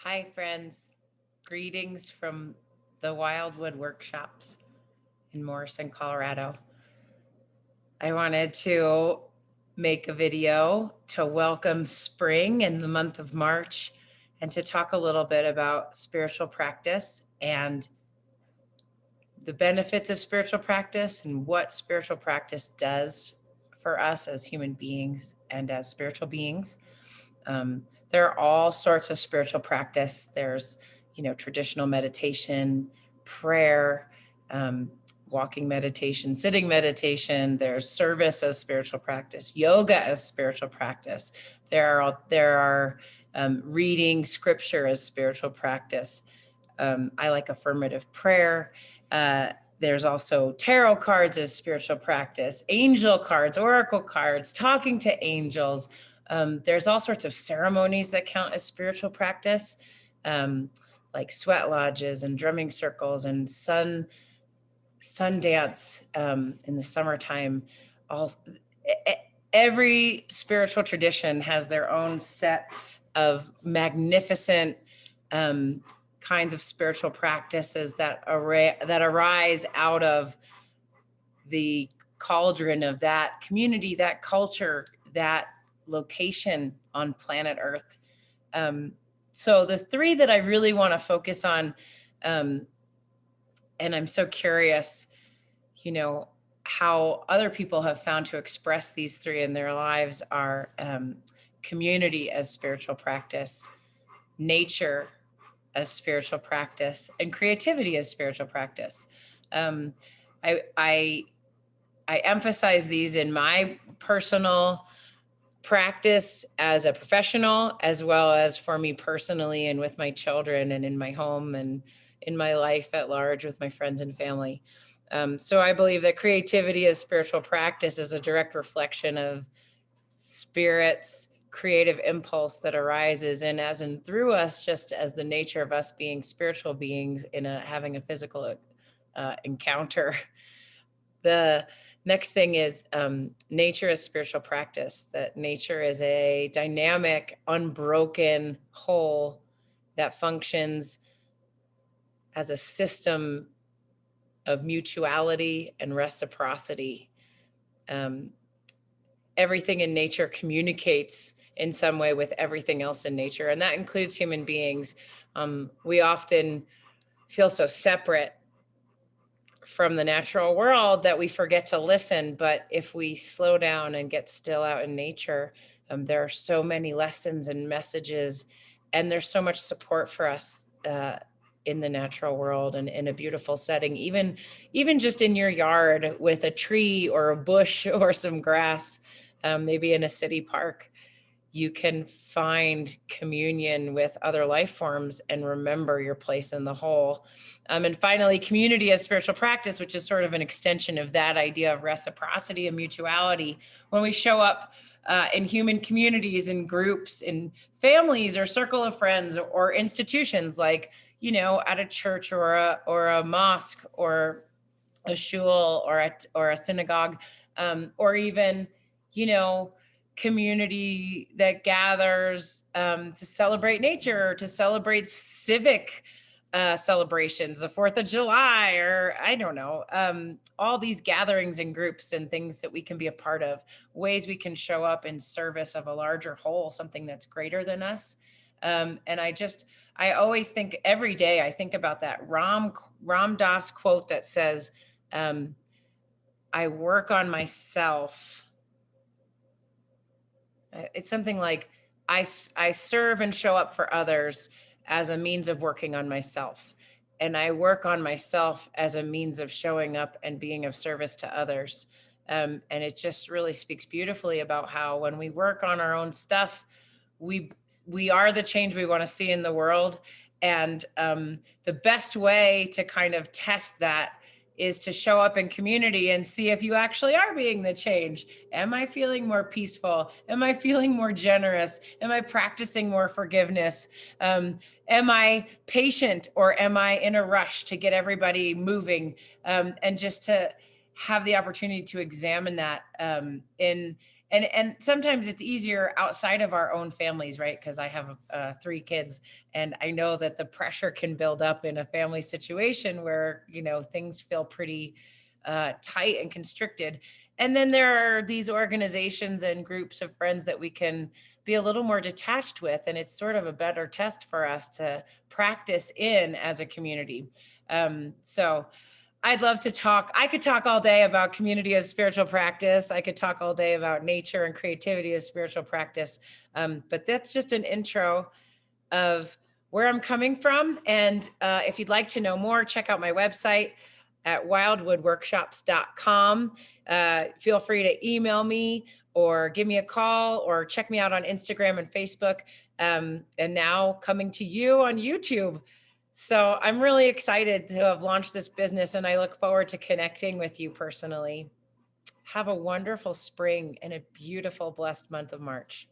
Hi, friends. Greetings from the WildWood Workshops in Morrison, Colorado. I wanted to make a video to welcome spring in the month of March and to talk a little bit about spiritual practice and the benefits of spiritual practice and what spiritual practice does for us as human beings and as spiritual beings. There are all sorts of spiritual practice. There's, traditional meditation, prayer, um, walking meditation, sitting meditation. There's service as spiritual practice, yoga as spiritual practice. There are reading scripture as spiritual practice. I like affirmative prayer. There's also tarot cards as spiritual practice, angel cards, oracle cards, talking to angels. There's all sorts of ceremonies that count as spiritual practice, um, like sweat lodges and drumming circles and sun dance in the summertime. All every spiritual tradition has their own set of magnificent um, kinds of spiritual practices that arise out of the cauldron of that community, that culture, that location on planet Earth. Um, so the three that I really want to focus on, um, and I'm so curious, how other people have found to express these three in their lives are community as spiritual practice, nature as spiritual practice, and creativity as spiritual practice. Um, I, I I emphasize these in my personal practice as a professional, as well as for me personally and with my children and in my home and in my life at large with my friends and family. So I believe that creativity as spiritual practice is a direct reflection of spirit's creative impulse that arises in as and through us, just as the nature of us being spiritual beings in having a physical encounter. The next thing is nature as spiritual practice, that nature is a dynamic, unbroken whole that functions as a system of mutuality and reciprocity. Um, Everything in nature communicates in some way with everything else in nature, and that includes human beings. We often feel so separate from the natural world that we forget to listen. But if we slow down and get still out in nature, there are so many lessons and messages, and there's so much support for us in the natural world and in a beautiful setting, even just in your yard with a tree or a bush or some grass, maybe in a city park. You can find communion with other life forms and remember your place in the whole. And finally, community as spiritual practice, which is sort of an extension of that idea of reciprocity and mutuality. When we show up in human communities, in groups, in families or circle of friends or institutions, like, at a church or a mosque or a shul or a synagogue, or even, you know, community that gathers to celebrate nature, to celebrate civic celebrations, the 4th of July, or I don't know, all these gatherings and groups and things that we can be a part of, ways we can show up in service of a larger whole, something that's greater than us. And I always think every day, I think about that Ram Dass quote that says, um, I work on myself. It's something like, I serve and show up for others as a means of working on myself. And I work on myself as a means of showing up and being of service to others. And it just really speaks beautifully about how when we work on our own stuff, we we are the change we want to see in the world. And the best way to kind of test that is to show up in community and see if you actually are being the change. Am I feeling more peaceful? Am I feeling more generous? Am I practicing more forgiveness? Am I patient, or am I in a rush to get everybody moving? And just to have the opportunity to examine that And sometimes it's easier outside of our own families, right? Because I have 3 kids, and I know that the pressure can build up in a family situation where, you know, things feel pretty tight and constricted. And then there are these organizations and groups of friends that we can be a little more detached with, and it's sort of a better test for us to practice in as a community. So I'd love to talk. I could talk all day about community as spiritual practice. I could talk all day about nature and creativity as spiritual practice. But that's just an intro of where I'm coming from. And if you'd like to know more, check out my website at wildwoodworkshops.com. Feel free to email me or give me a call or check me out on Instagram and Facebook. And now coming to you on YouTube. So I'm really excited to have launched this business, and I look forward to connecting with you personally. Have a wonderful spring and a beautiful, blessed month of March.